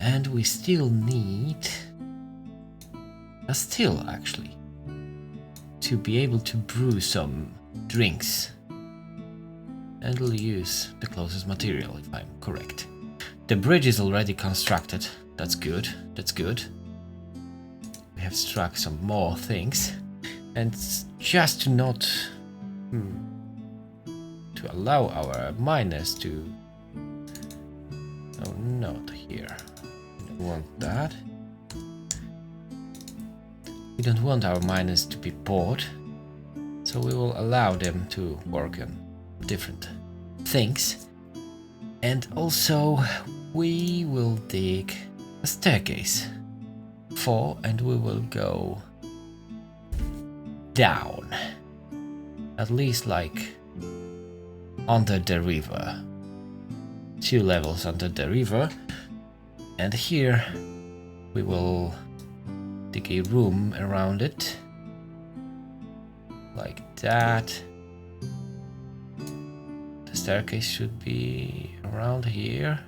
And we still need a still, actually, to be able to brew some drinks. And we'll use the closest material, if I'm correct. The bridge is already constructed. That's good. That's good. We have struck some more things. And just to not... to allow our miners to... Oh, not here. We don't want that. We don't want our miners to be bored. So we will allow them to work on different things. And also we will dig a staircase and we will go down, at least like under the river, 2 levels under the river, and here we will dig a room around it like that. The staircase should be around here.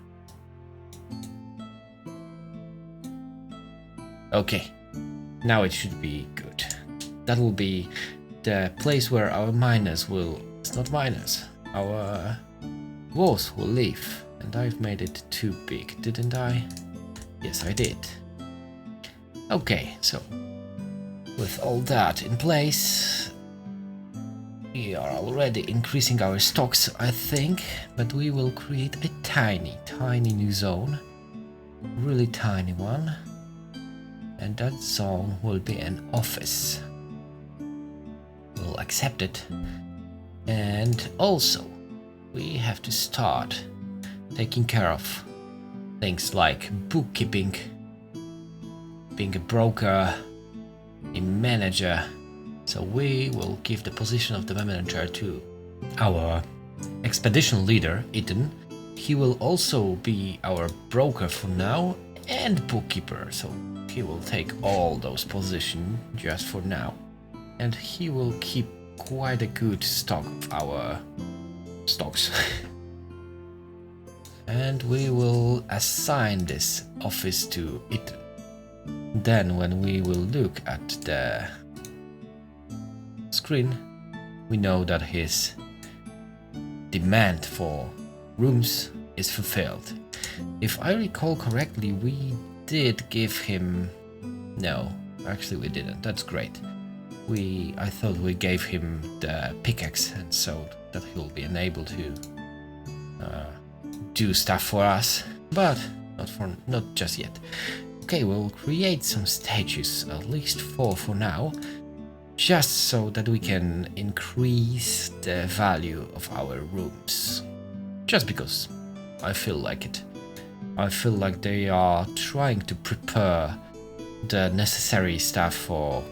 Okay, now it should be good. That will be the place where our miners will... It's not miners. Our dwarves will live. And I've made it too big, didn't I? Yes, I did. Okay, so with all that in place, we are already increasing our stocks, I think, but we will create a tiny new zone. Really tiny one. And that zone will be an office. We'll accept it. And also, we have to start taking care of things like bookkeeping, being a broker, a manager. So we will give the position of the manager to our expedition leader, Ethan. He will also be our broker for now and bookkeeper. So he will take all those positions just for now. And he will keep quite a good stock of our stocks. And we will assign this office to Ethan. Then when we will look at the screen, we know that his demand for rooms is fulfilled. If I recall correctly, we did give him... No, actually we didn't. That's great. I thought we gave him the pickaxe, and so that he'll be enabled to do stuff for us, but not just yet. Okay, we'll create some stages, at least 4 for now, just so that we can increase the value of our rooms. Just because I feel like it. I feel like they are trying to prepare the necessary stuff for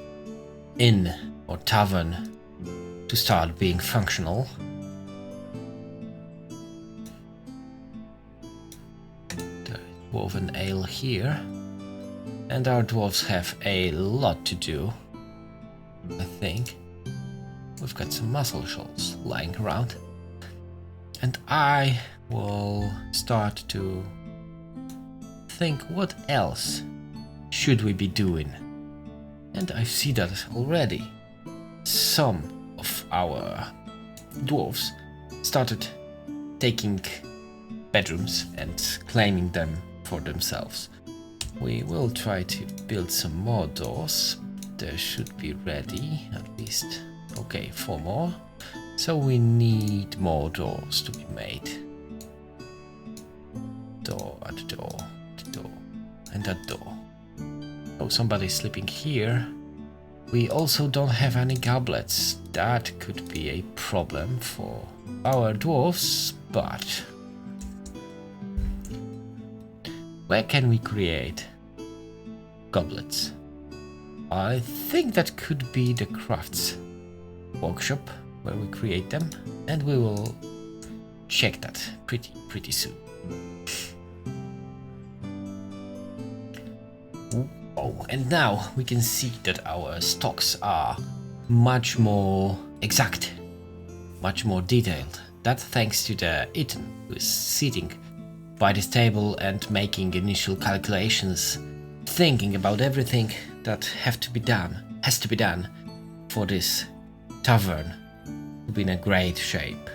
inn or tavern to start being functional. There is woven ale here, and our dwarves have a lot to do, I think. We've got some muscle shoals lying around, and I will start to think what else should we be doing. And I see that already some of our dwarves started taking bedrooms and claiming them for themselves. We will try to build some more doors. They should be ready, at least. Okay, 4 more. So we need more doors to be made. Door at door, door, and that door. Oh, somebody's sleeping here. We also don't have any goblets. That could be a problem for our dwarves, but where can we create goblets? I think that could be the crafts workshop where we create them, and we will check that pretty soon. Oh, and now we can see that our stocks are much more exact, much more detailed. That thanks to the Ethan, who is sitting by this table and making initial calculations, thinking about everything that has to be done for this tavern to be in a great shape.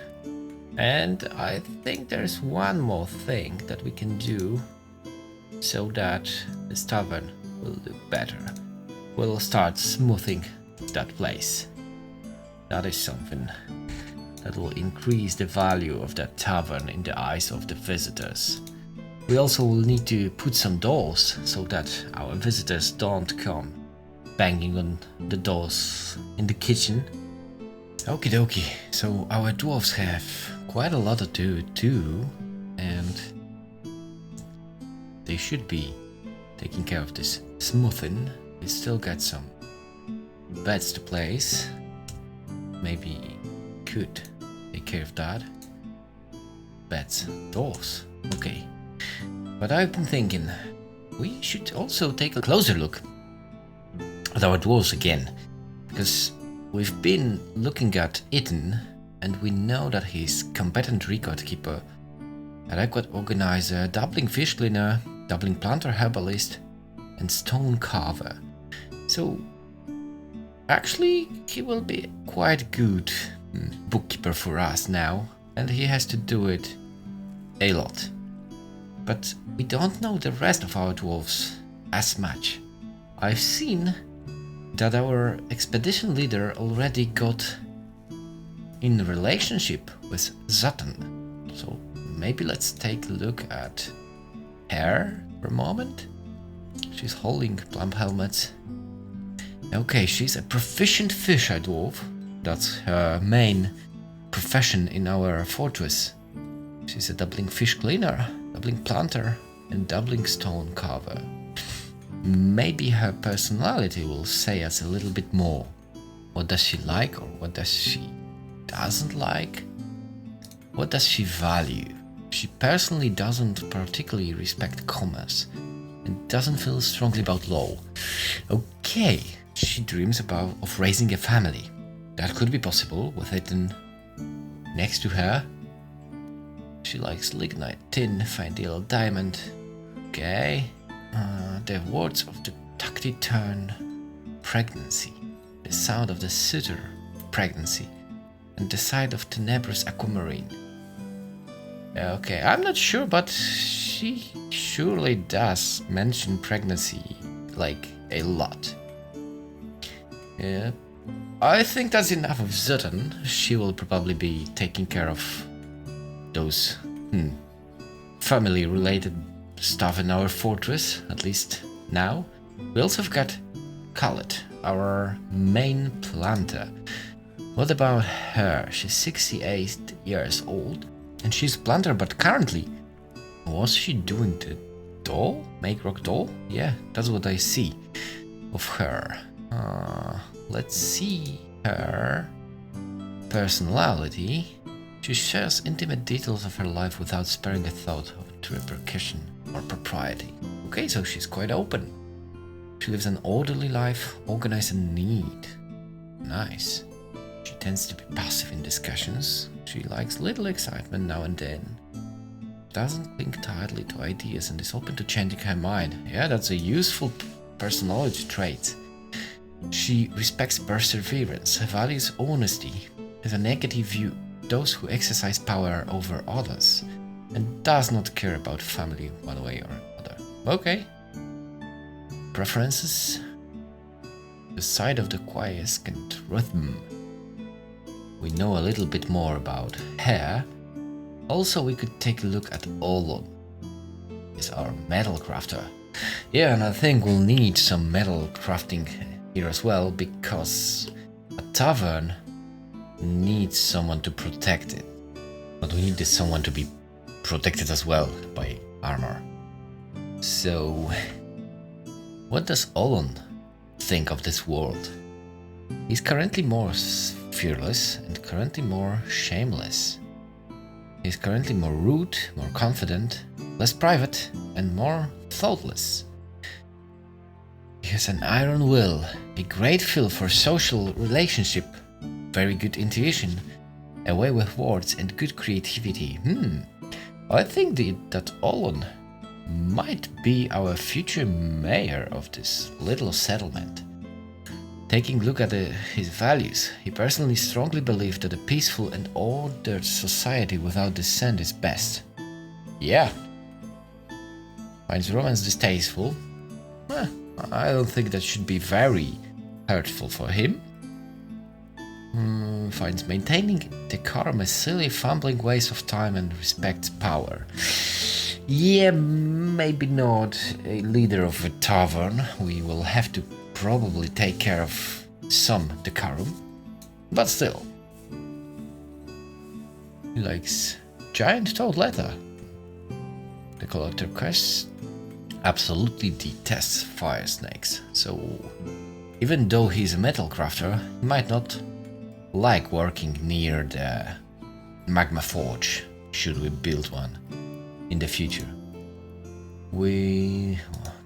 And I think there's one more thing that we can do so that this tavern will do better. We'll start smoothing that place. That is something that will increase the value of that tavern in the eyes of the visitors. We also will need to put some doors so that our visitors don't come banging on the doors in the kitchen. Okie dokie, so our dwarves have quite a lot to do too, and they should be taking care of this smoothing. We still got some beds to place. Maybe could take care of that. Beds, doors, okay. But I've been thinking we should also take a closer look at our dwarves again, because we've been looking at Itten and we know that he's competent record keeper, a record organizer, dabbling fish cleaner, dabbling planter herbalist, and stone carver. So actually he will be quite good bookkeeper for us now, and he has to do it a lot. But we don't know the rest of our dwarves as much. I've seen that our expedition leader already got in relationship with Zatan. So maybe let's take a look at her for a moment. She's holding plump helmets. Okay, she's a proficient fisher dwarf. That's her main profession in our fortress. She's a dabbling fish cleaner, dabbling planter, and dabbling stone carver. Maybe her personality will say us a little bit more. What does she like or what does she doesn't like? What does she value? She personally doesn't particularly respect commerce and doesn't feel strongly about law. Okay, she dreams of raising a family. That could be possible with it next to her. She likes lignite, tin, fine deal, diamond. Okay. The words of the taciturn pregnancy, the sound of the suitor pregnancy, and the sight of tenebrous aquamarine. Okay, I'm not sure, but she surely does mention pregnancy like a lot. Yeah, I think that's enough of Zutton. She will probably be taking care of those family-related stuff in our fortress, at least now. We also have got Khaled, our main planter. What about her? She's 68 years old and she's planter, but currently, was she doing the doll? Make rock doll? Yeah, that's what I see of her. Let's see her personality. She shares intimate details of her life without sparing a thought to repercussion or propriety. Okay, so she's quite open. She lives an orderly life, organized and neat. Nice. She tends to be passive in discussions. She likes little excitement now and then. Doesn't cling tightly to ideas and is open to changing her mind. Yeah, that's a useful personality trait. She respects perseverance, values honesty, has a negative view, those who exercise power over others, and does not care about family one way or another. Okay. Preferences? The side of the quiescent rhythm. We know a little bit more about her. Also, we could take a look at Olon. He's our metal crafter. Yeah, and I think we'll need some metal crafting here as well, because a tavern needs someone to protect it. But we need this someone to be protected as well by armor. So, what does Olon think of this world? He's currently more fearless and currently more shameless. He's currently more rude, more confident, less private, and more thoughtless. He has an iron will, a great feel for social relationship, very good intuition, a way with words and good creativity. I think that Olon might be our future mayor of this little settlement. Taking a look at his values, he personally strongly believed that a peaceful and ordered society without dissent is best. Yeah. Finds romance distasteful. I don't think that should be very hurtful for him. Finds maintaining decorum a silly, fumbling waste of time and respects power. Yeah, maybe not a leader of a tavern. We will have to probably take care of some decorum, but still. He likes giant toad leather. The collector quest absolutely detests fire snakes, so even though he's a metal crafter, he might not like working near the magma forge, should we build one in the future. We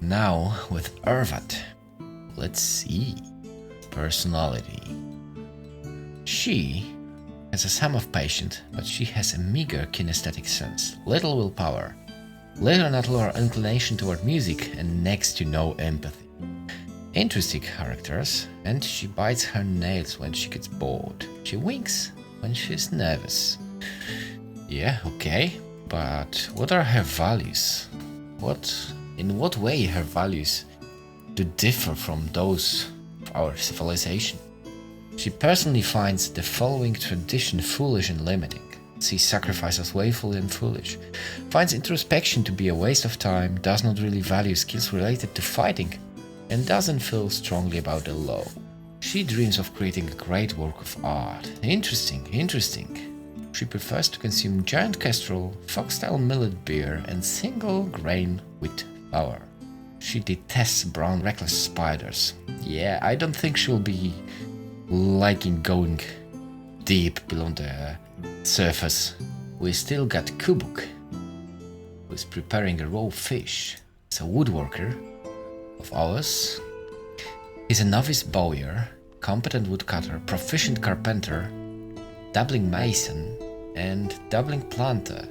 now with Ervat. Let's see. Personality. She has a sum of patience, but she has a meager kinesthetic sense, little willpower, little natural inclination toward music, and next to no empathy. Interesting characters, and she bites her nails when she gets bored. She winks when she's nervous. Yeah, okay, but what are her values? In what way her values do differ from those of our civilization? She personally finds the following tradition foolish and limiting. Sees sacrifice as wasteful and foolish. Finds introspection to be a waste of time, does not really value skills related to fighting, and doesn't feel strongly about the law. She dreams of creating a great work of art. Interesting. She prefers to consume giant kestrel, foxtail millet beer, and single grain wheat flour. She detests brown reckless spiders. Yeah, I don't think she'll be liking going deep below the surface. We still got Kubuk, who's preparing a raw fish. He's a woodworker of ours. He's a novice bowyer, competent woodcutter, proficient carpenter, dabbling mason, and dabbling planter.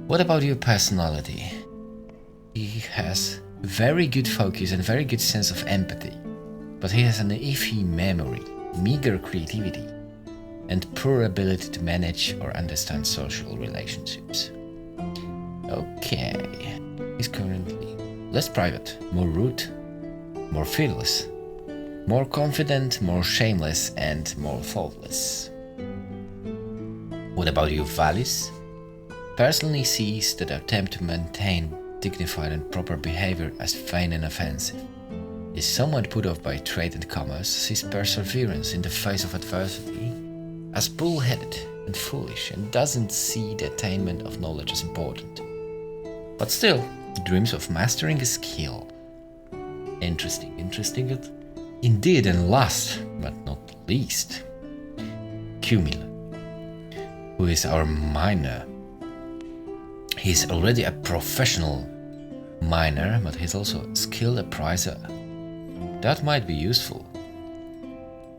What about your personality? He has very good focus and very good sense of empathy, but he has an iffy memory, meager creativity, and poor ability to manage or understand social relationships. Okay, he's currently less private, more rude, more fearless, more confident, more shameless, and more thoughtless. What about your values? Personally sees that attempt to maintain dignified and proper behavior as vain and offensive. Is somewhat put off by trade and commerce, sees perseverance in the face of adversity as bull-headed and foolish, and doesn't see the attainment of knowledge as important. But still, dreams of mastering a skill. Interesting. Indeed, and last but not least, Kumil, who is our miner. He's already a professional miner, but he's also a skilled appraiser. That might be useful.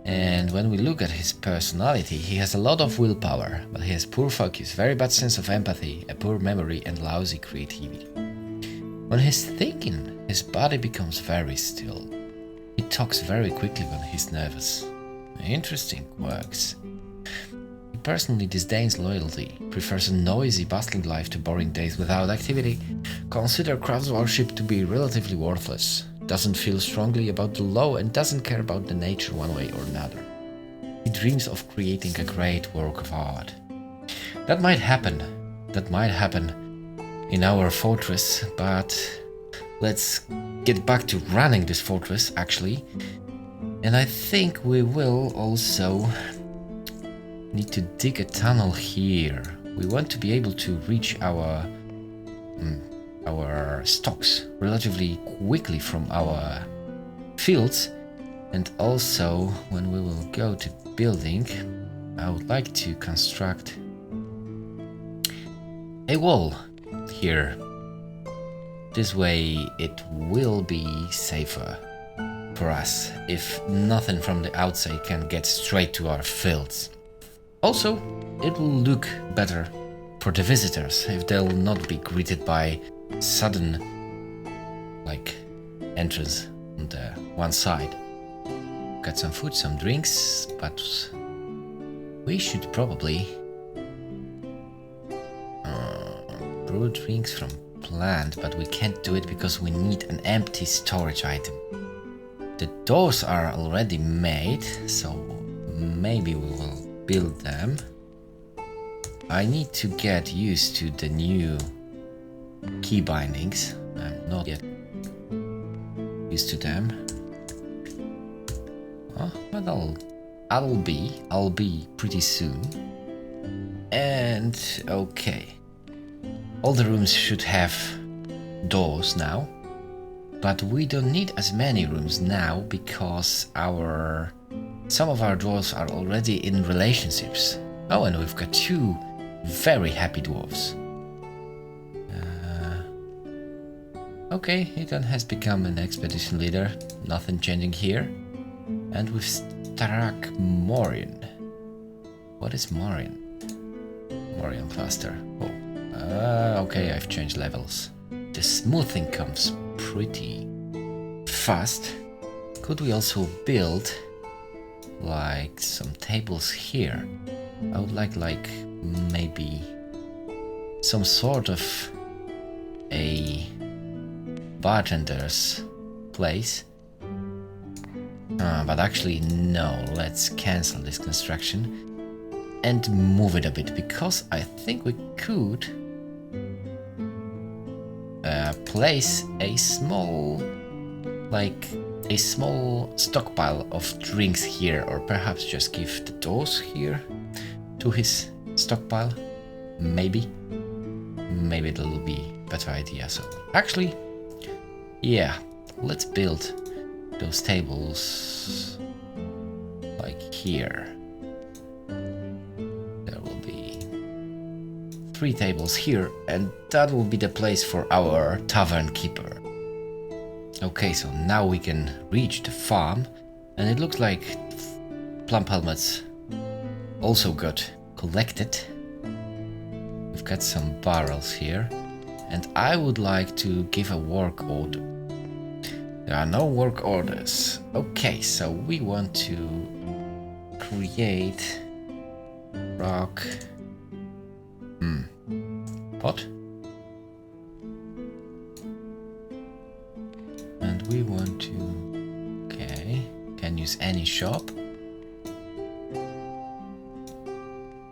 And when we look at his personality, he has a lot of willpower, but he has poor focus, very bad sense of empathy, a poor memory, and lousy creativity. When he's thinking, his body becomes very still. He talks very quickly when he's nervous. Interesting quirks. He personally disdains loyalty, prefers a noisy, bustling life to boring days without activity, considers craftsmanship to be relatively worthless, doesn't feel strongly about the law, and doesn't care about the nature one way or another. He dreams of creating a great work of art. That might happen in our fortress, but let's get back to running this fortress, actually. And I think we will also need to dig a tunnel here. We want to be able to reach our stocks relatively quickly from our fields, and also when we will go to building, I would like to construct a wall here. This way it will be safer for us if nothing from the outside can get straight to our fields. Also, it will look better for the visitors, if they'll not be greeted by sudden, like, entrance on the one side. Got some food, some drinks, but we should probably brew drinks from plant, but we can't do it because we need an empty storage item. The doors are already made, so maybe we will build them. I need to get used to the new key bindings. I'm not yet used to them. Oh, but I'll be pretty soon. And okay. All the rooms should have doors now. But we don't need as many rooms now because some of our dwarves are already in relationships. Oh, and we've got 2 very happy dwarves. Okay, Ethan has become an expedition leader. Nothing changing here. And we've struck Morian. What is Morian? Morian cluster. Oh, okay, I've changed levels. The smoothing comes pretty fast. Could we also build like some tables here? I would like maybe some sort of a bartender's place. But actually no, let's cancel this construction and move it a bit, because I think we could place a small stockpile of drinks here, or perhaps just give the doors here to his stockpile. Maybe it'll be a better idea. So actually, yeah, let's build those tables like here. There will be 3 tables here, and that will be the place for our tavern keeper. Okay, so now we can reach the farm, and it looks like plum helmets also got collected. We've got some barrels here, and I would like to give a work order. There are no work orders. Okay, so we want to create rock pot. And we want to, okay, can use any shop.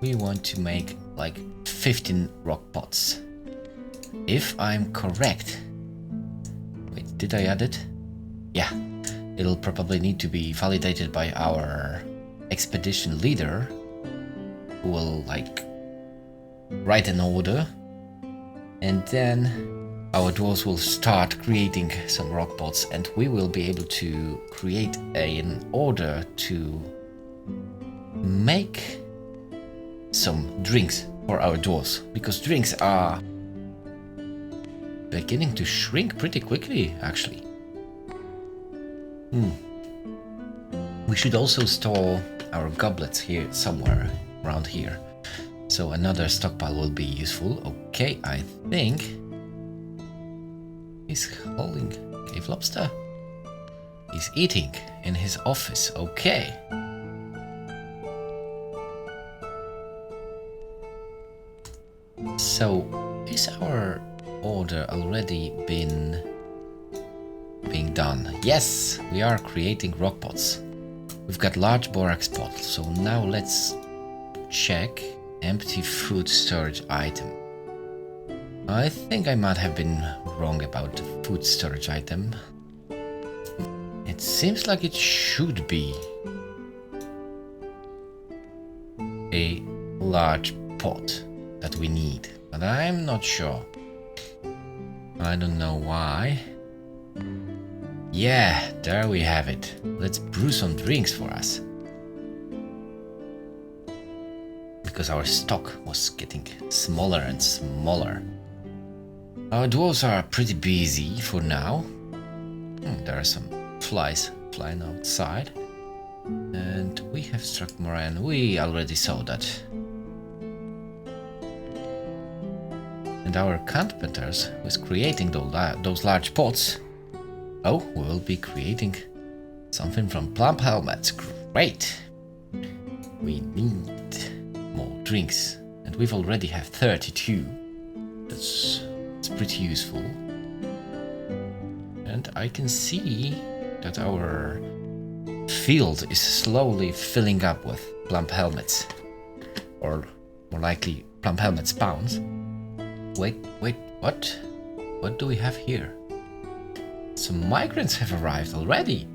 We want to make like 15 rock pots. If I'm correct. Wait, did I add it? Yeah, it'll probably need to be validated by our expedition leader, who will like write an order, and then our dwarves will start creating some rock pots, and we will be able to create an order to make some drinks for our dwarves, because drinks are beginning to shrink pretty quickly, actually. We should also store our goblets here somewhere around here, so another stockpile will be useful. Okay, I think he's holding cave lobster. He's eating in his office. Okay. So is our order already being done? Yes, we are creating rock pots. We've got large borax pot, so now let's check empty food storage item. I think I might have been wrong about the food storage item. It seems like it should be a large pot that we need, but I'm not sure. I don't know why. Yeah, there we have it. Let's brew some drinks for us. Because our stock was getting smaller and smaller. Our dwarves are pretty busy for now. There are some flies flying outside. And we have struck Moran. We already saw that. And our carpenters, who is creating those large pots, oh, we will be creating something from plump helmets. Great! We need more drinks, and we've already have 32. That's pretty useful. And I can see that our field is slowly filling up with plump helmets, or more likely plump helmet spawns. Wait, what? What do we have here? Some migrants have arrived already.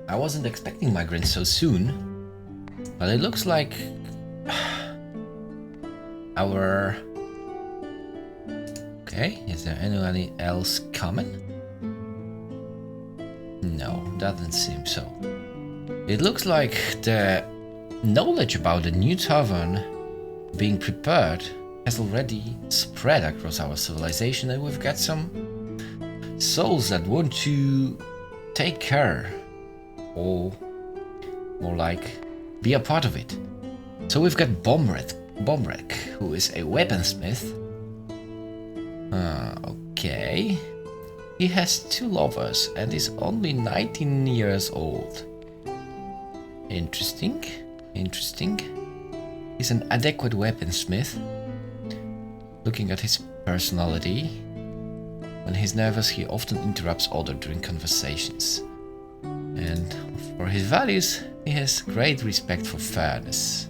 I wasn't expecting migrants so soon, but it looks like our... Okay, is there anyone else coming? No, doesn't seem so. It looks like the knowledge about the new tavern being prepared has already spread across our civilization, and we've got some souls that want to take care, or more like be a part of it. So we've got Bomrek, who is a weaponsmith. Okay. He has 2 lovers and is only 19 years old. Interesting. He's an adequate weaponsmith. Looking at his personality, when he's nervous he often interrupts others during conversations. And for his values, he has great respect for fairness.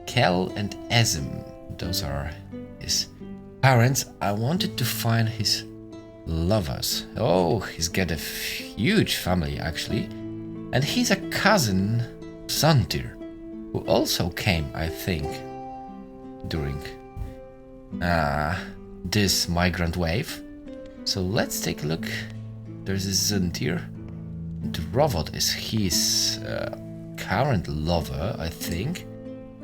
Kel and Azim, those are his parents. I wanted to find his lovers. Oh, he's got a huge family actually. And he's a cousin, Santir, who also came, I think, during this migrant wave. So let's take a look. There's a Zantir. Drovot is his current lover, I think.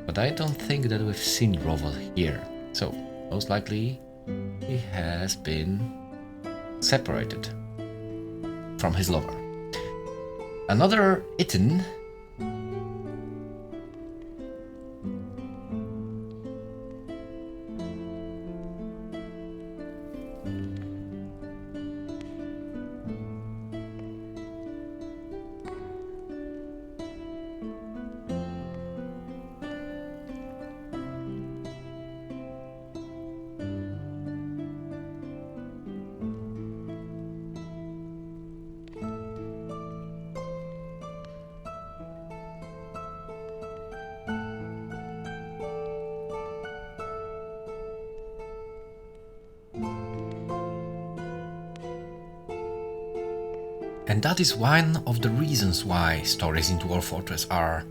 But I don't think that we've seen Drovot here. So most likely he has been separated from his lover. Another Itin. And that is one of the reasons why stories in Dwarf Fortress are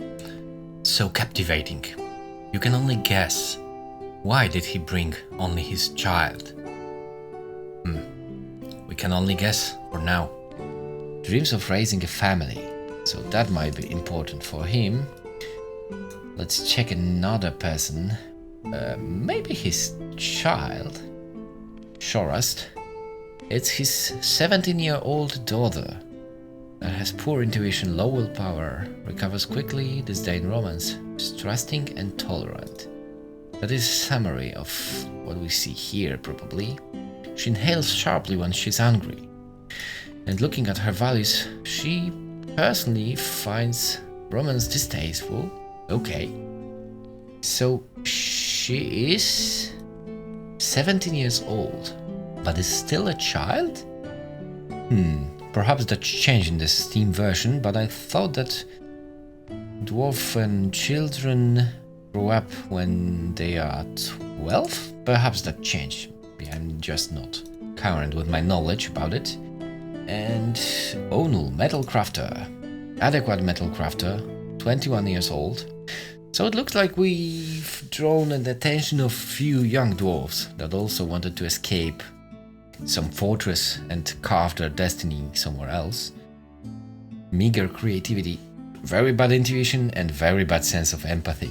so captivating. You can only guess, why did he bring only his child? We can only guess for now. Dreams of raising a family, so that might be important for him. Let's check another person. Maybe his child. Shorast. It's his 17-year-old daughter that has poor intuition, low willpower, recovers quickly, disdain romance, is trusting and tolerant. That is a summary of what we see here, probably. She inhales sharply when she's angry. And looking at her values, she personally finds romance distasteful. Okay. So she is 17 years old, but is still a child? Perhaps that's changed in the Steam version, but I thought that dwarven children grow up when they are 12? Perhaps that changed. I'm just not current with my knowledge about it. And Onul, metal crafter. Adequate metal crafter, 21 years old. So it looks like we've drawn the attention of few young dwarves that also wanted to escape some fortress and carve their destiny somewhere else. Meager creativity, very bad intuition and very bad sense of empathy.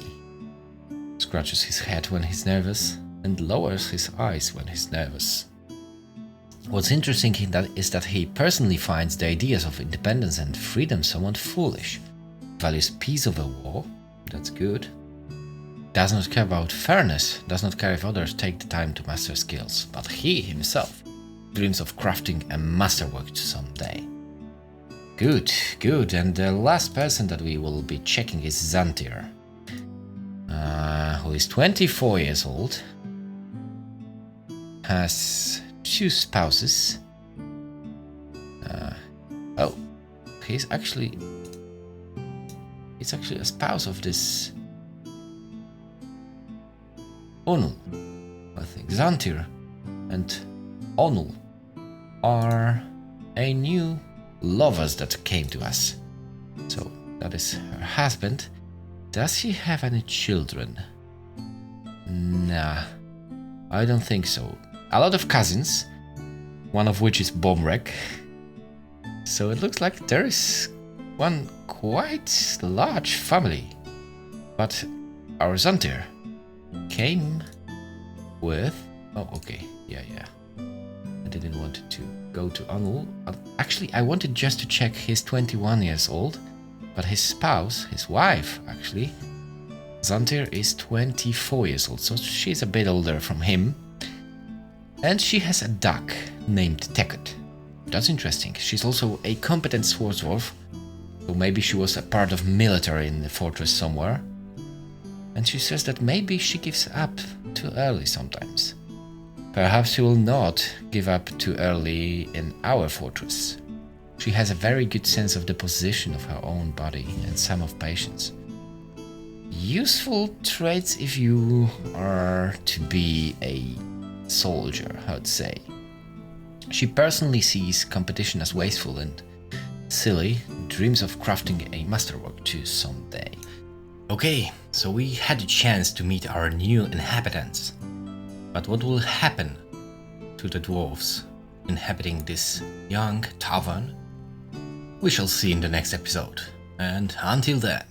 Scratches his head when he's nervous and lowers his eyes when he's nervous. What's interesting is that he personally finds the ideas of independence and freedom somewhat foolish. Values peace over war, that's good. does not care about fairness, does not care if others take the time to master skills, but he himself dreams of crafting a masterwork someday. Good, good, and the last person that we will be checking is Xantir, who is 24 years old, has 2 spouses. He's actually a spouse of this Onul, I think. Xantir and Onul are a new lovers that came to us. So that is her husband. Does he have any children? Nah, I don't think so. A lot of cousins, one of which is Bomrek. So it looks like there is one quite large family. But our Xantir came with... Oh, okay. Yeah. I didn't want to go to Anul. Actually, I wanted just to check he's 21 years old. But his spouse, his wife, actually, Xantir is 24 years old. So she's a bit older from him. And she has a duck named Tekut. That's interesting. She's also a competent swords dwarf. So maybe she was a part of military in the fortress somewhere. And she says that maybe she gives up too early sometimes. Perhaps she will not give up too early in our fortress. She has a very good sense of the position of her own body and some of patience. Useful traits if you are to be a soldier, I'd say. She personally sees competition as wasteful and silly, dreams of crafting a masterwork too someday. Okay, so we had a chance to meet our new inhabitants. But what will happen to the dwarves inhabiting this young tavern? We shall see in the next episode. And until then,